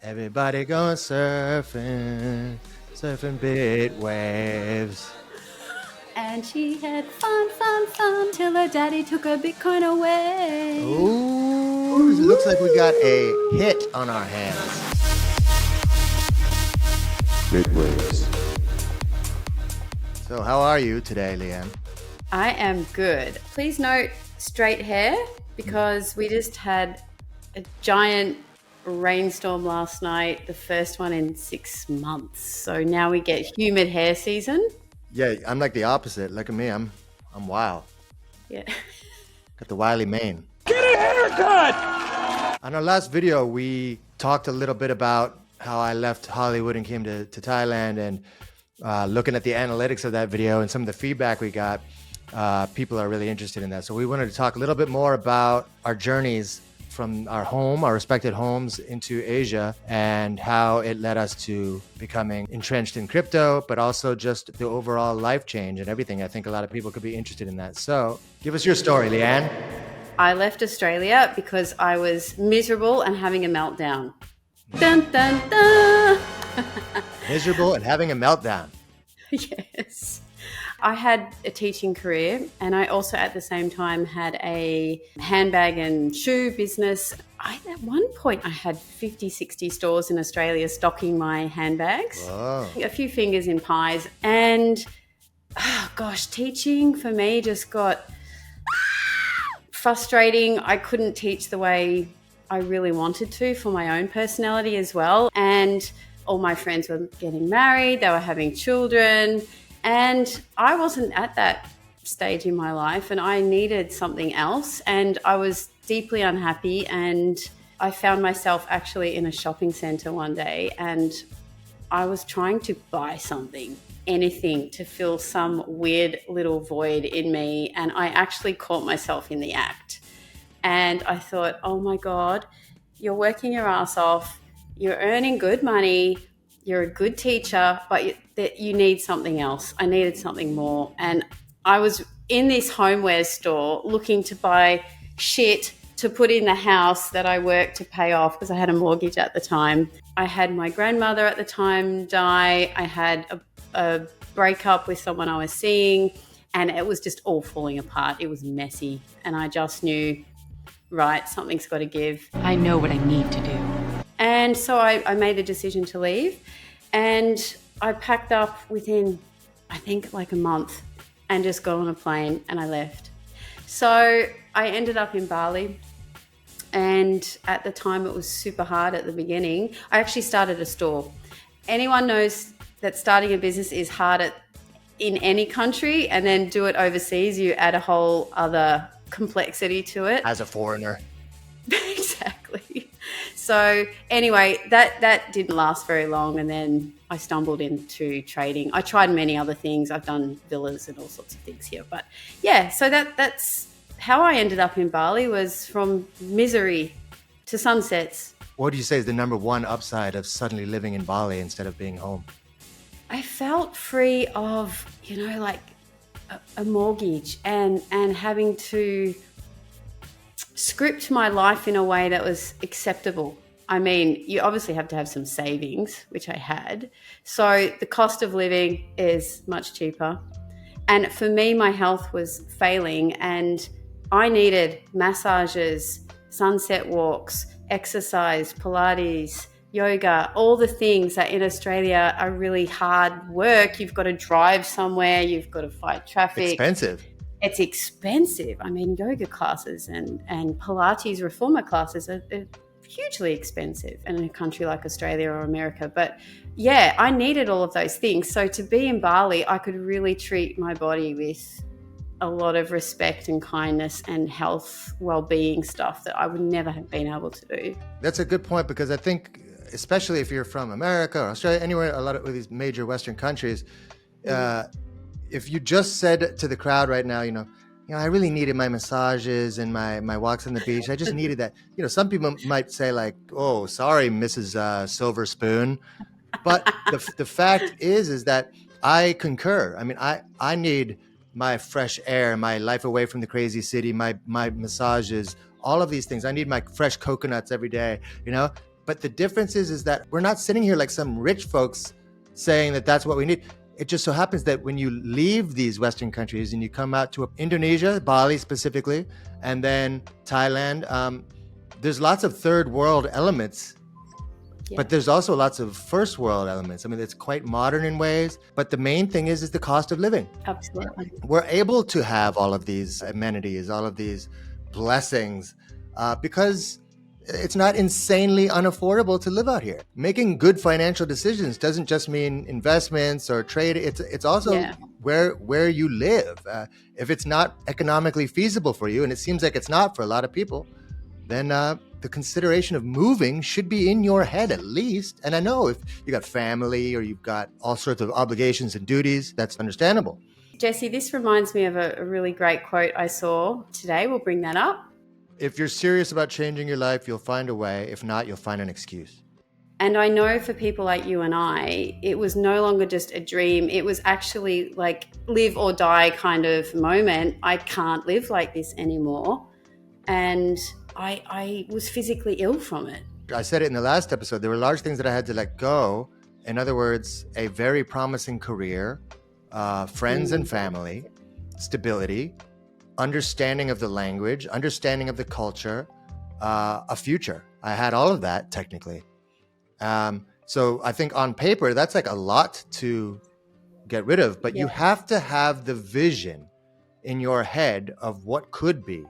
Everybody going surfing, surfing big waves. And she had fun till her daddy took her Bitcoin away. Ooh, looks like we got a hit on our hands. Big waves. So how are you today, Leanne? I am good. Please note straight hair because we just had a giant rainstorm last night, the first one in 6 months. So now we get humid hair season. Yeah, I'm like the opposite. Look at me, I'm wild. Yeah. Got the wily mane. Get a haircut! On our last video, we talked a little bit about how I left Hollywood and came to Thailand, and looking at the analytics of that video and some of the feedback we got, people are really interested in that. So we wanted to talk a little bit more about our journeys from our home, our respected homes, into Asia, and how it led us to becoming entrenched in crypto, but also just the overall life change and everything. I think a lot of people could be interested in that. So give us your story, Leanne. I left Australia because I was miserable and having a meltdown. Dun, dun, dun. Miserable and having a meltdown. Yes. I had a teaching career, and I also at the same time had a handbag and shoe business. At one point I had 50, 60 stores in Australia stocking my handbags. Whoa. A few fingers in pies. And teaching for me just got frustrating. I couldn't teach the way I really wanted to for my own personality as well. And all my friends were getting married, they were having children, and I wasn't at that stage in my life, and I needed something else. And I was deeply unhappy, and I found myself actually in a shopping center one day, and I was trying to buy something, anything, to fill some weird little void in me. And I actually caught myself in the act. And I thought, oh my God, you're working your ass off. You're earning good money. You're a good teacher, but you need something else. I needed something more. And I was in this homeware store looking to buy shit to put in the house that I worked to pay off because I had a mortgage at the time. I had my grandmother at the time die. I had a breakup with someone I was seeing, and it was just all falling apart. It was messy. And I just knew, right, something's got to give. I know what I need to do. And so I made a decision to leave, and I packed up within, I think, like a month, and just got on a plane and I left. So I ended up in Bali, and at the time it was super hard at the beginning. I actually started a store. Anyone knows that starting a business is hard in any country, and then do it overseas, you add a whole other complexity to it. As a foreigner. Exactly. So anyway, that didn't last very long, and then I stumbled into trading. I tried many other things. I've done villas and all sorts of things here. But yeah, so that's how I ended up in Bali, was from misery to sunsets. What do you say is the number one upside of suddenly living in Bali instead of being home? I felt free of, like a mortgage and having to script my life in a way that was acceptable. I mean, you obviously have to have some savings, which I had. So the cost of living is much cheaper. And for me, my health was failing, and I needed massages, sunset walks, exercise, Pilates, yoga, all the things that in Australia are really hard work. You've got to drive somewhere, you've got to fight traffic. Expensive. It's expensive. I mean, yoga classes and Pilates reformer classes are hugely expensive in a country like Australia or America. But yeah, I needed all of those things. So to be in Bali, I could really treat my body with a lot of respect and kindness and health, well-being stuff that I would never have been able to do. That's a good point, because I think, especially if you're from America or Australia, anywhere, a lot of these major Western countries, if you just said to the crowd right now, I really needed my massages and my walks on the beach. I just needed that. Some people might say like, oh, sorry, Mrs. Silver Spoon. But the fact is that I concur. I mean, I need my fresh air, my life away from the crazy city, my massages, all of these things. I need my fresh coconuts every day. But the difference is that we're not sitting here like some rich folks saying that that's what we need. It just so happens that when you leave these Western countries and you come out to Indonesia, Bali specifically, and then Thailand, there's lots of third world elements, but there's also lots of first world elements. I mean, it's quite modern in ways, but the main thing is the cost of living. Absolutely. We're able to have all of these amenities, all of these blessings, because it's not insanely unaffordable to live out here. Making good financial decisions doesn't just mean investments or trade. It's also where you live. If it's not economically feasible for you, and it seems like it's not for a lot of people, then the consideration of moving should be in your head at least. And I know if you got family or you've got all sorts of obligations and duties, that's understandable. Jesse, this reminds me of a really great quote I saw today. We'll bring that up. If you're serious about changing your life, you'll find a way. If not, you'll find an excuse. And I know for people like you and I, it was no longer just a dream. It was actually like live or die kind of moment. I can't live like this anymore. And I was physically ill from it. I said it in the last episode. There were large things that I had to let go. In other words, a very promising career, friends and family, stability, understanding of the language, understanding of the culture, a future. I had all of that technically. So I think on paper, that's like a lot to get rid of, but you have to have the vision in your head of what could be.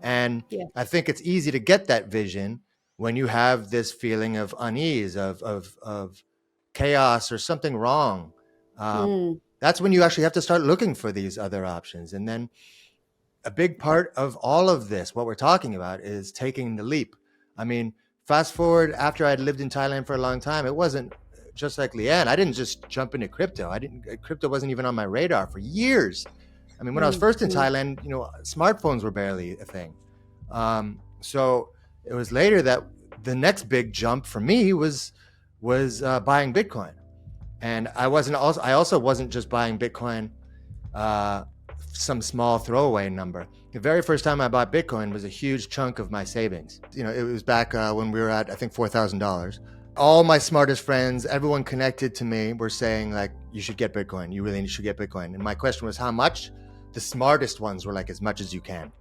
And I think it's easy to get that vision when you have this feeling of unease, of chaos or something wrong. That's when you actually have to start looking for these other options. And then a big part of all of this, what we're talking about, is taking the leap. I mean, fast forward after I'd lived in Thailand for a long time, it wasn't just like Leanne. I didn't just jump into crypto. Crypto wasn't even on my radar for years. I mean, when I was first in Thailand, smartphones were barely a thing. So it was later that the next big jump for me was buying Bitcoin. And I also wasn't just buying Bitcoin, some small throwaway number. The very first time I bought Bitcoin was a huge chunk of my savings. It was back when we were at, I think, $4,000. All my smartest friends, everyone connected to me were saying, like, you should get Bitcoin. You really should get Bitcoin. And my question was, how much? The smartest ones were like, as much as you can.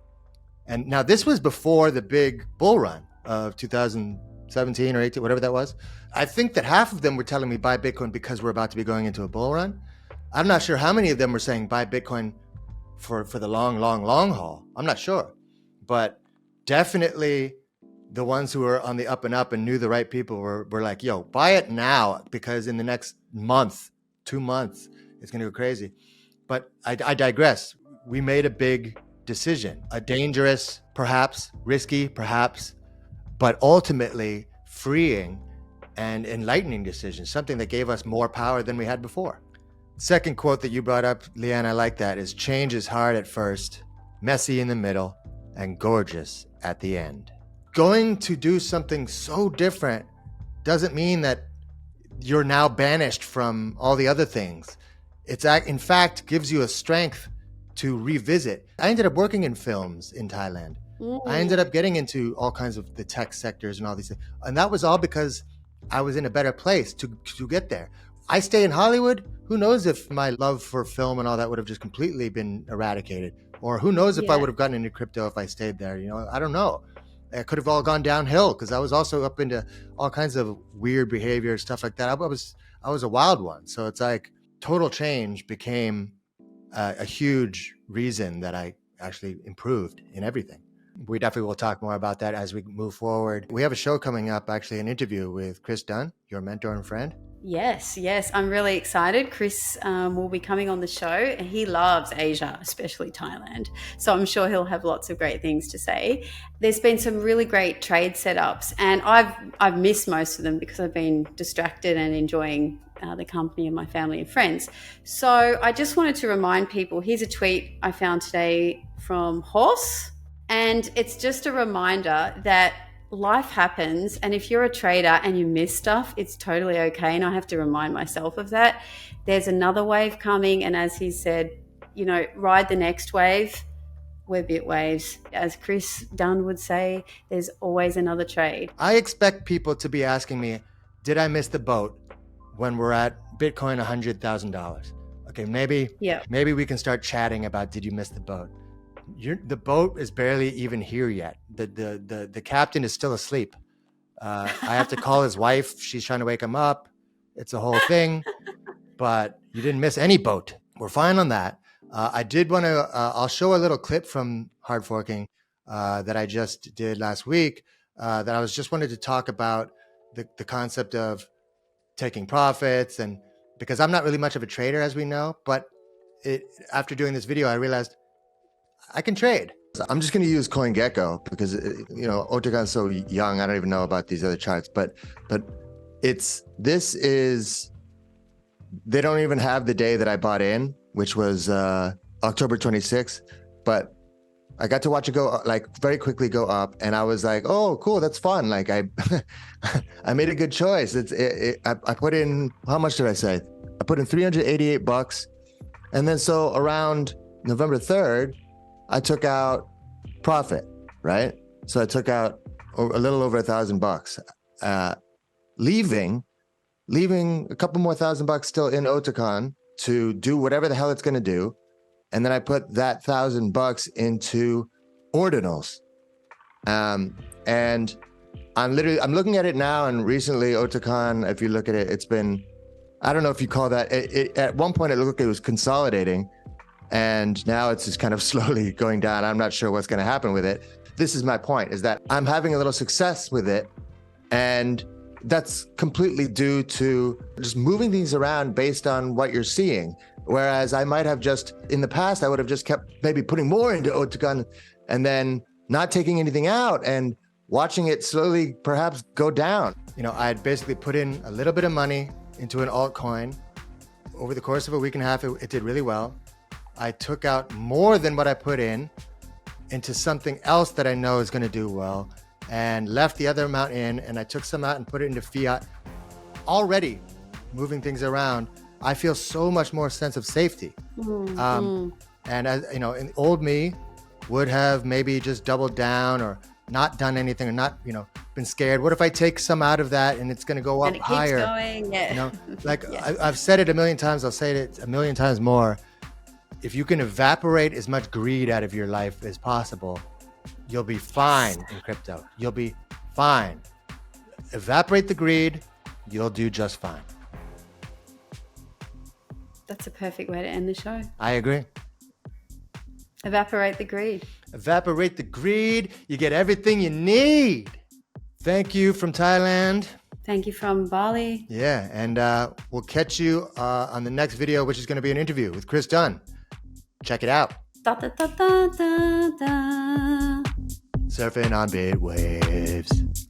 And now this was before the big bull run of 2017 or 18, whatever that was. I think that half of them were telling me buy Bitcoin because we're about to be going into a bull run. I'm not sure how many of them were saying buy Bitcoin for the long haul. I'm not sure. But definitely the ones who were on the up and up and knew the right people were like, yo, buy it now, because in the next month, 2 months, it's going to go crazy. But I digress. We made a big decision, a dangerous, perhaps, risky, perhaps, but ultimately freeing and enlightening decision, something that gave us more power than we had before. Second quote that you brought up, Leanne, I like that, is change is hard at first, messy in the middle, and gorgeous at the end. Going to do something so different doesn't mean that you're now banished from all the other things. It's in fact gives you a strength to revisit. I ended up working in films in Thailand. I ended up getting into all kinds of the tech sectors and all these things. And that was all because I was in a better place to get there. I stay in Hollywood. Who knows if my love for film and all that would have just completely been eradicated? Or who knows if I would have gotten into crypto if I stayed there? I don't know. It could have all gone downhill because I was also up into all kinds of weird behavior, stuff like that. I was a wild one. So it's like total change became a huge reason that I actually improved in everything. We definitely will talk more about that as we move forward. We have a show coming up, actually an interview with Chris Dunn, your mentor and friend. Yes. I'm really excited. Chris will be coming on the show. He loves Asia, especially Thailand. So I'm sure he'll have lots of great things to say. There's been some really great trade setups, and I've missed most of them because I've been distracted and enjoying the company of my family and friends. So I just wanted to remind people, here's a tweet I found today from Horse, and it's just a reminder that life happens, and if you're a trader and you miss stuff, it's totally okay. And I have to remind myself of that. There's another wave coming, and as he said, ride the next wave. we're bit waves. As Chris Dunn would say, there's always another trade. I expect people to be asking me, did I miss the boat when we're at Bitcoin $100,000? Okay, maybe we can start chatting about, did you miss the boat? The boat is barely even here yet. The captain is still asleep. I have to call his wife. She's trying to wake him up. It's a whole thing, but you didn't miss any boat. We're fine on that. I did want to, I'll show a little clip from hard forking that I just did last week that I was just wanted to talk about the concept of taking profits. And because I'm not really much of a trader, as we know, but after doing this video, I realized I can trade. I'm just going to use CoinGecko because, Otagon's so young. I don't even know about these other charts, but they don't even have the day that I bought in, which was October 26th, but I got to watch it go very quickly go up, and I was like, oh, cool, that's fun. Like I made a good choice. I put in, how much did I say? I put in $388, and then so around November 3rd, I took out profit, right? So I took out a little over $1,000, leaving a couple more $1,000 still in Otakon to do whatever the hell it's going to do. And then I put that $1,000 into ordinals. And I'm looking at it now, and recently Otakon, if you look at it, it's been, I don't know if you call that, at one point it looked like it was consolidating, and now it's just kind of slowly going down. I'm not sure what's going to happen with it. This is my point, is that I'm having a little success with it, and that's completely due to just moving things around based on what you're seeing. Whereas I might have just, in the past, I would have just kept maybe putting more into Otakon and then not taking anything out and watching it slowly perhaps go down. I had basically put in a little bit of money into an altcoin. Over the course of a week and a half, it did really well. I took out more than what I put in into something else that I know is going to do well, and left the other amount in, and I took some out and put it into fiat. Already moving things around, I feel so much more sense of safety. And as in old me would have maybe just doubled down or not done anything, or not, been scared. What if I take some out of that and it's going to go up higher? And it keeps going, yeah. I've said it a million times. I'll say it a million times more. If you can evaporate as much greed out of your life as possible, you'll be fine in crypto. You'll be fine. Evaporate the greed, you'll do just fine. That's a perfect way to end the show. I agree. Evaporate the greed. Evaporate the greed. You get everything you need. Thank you from Thailand. Thank you from Bali. Yeah, and we'll catch you on the next video, which is going to be an interview with Chris Dunn. Check it out. Da, da, da, da, da, da. Surfing on bit waves.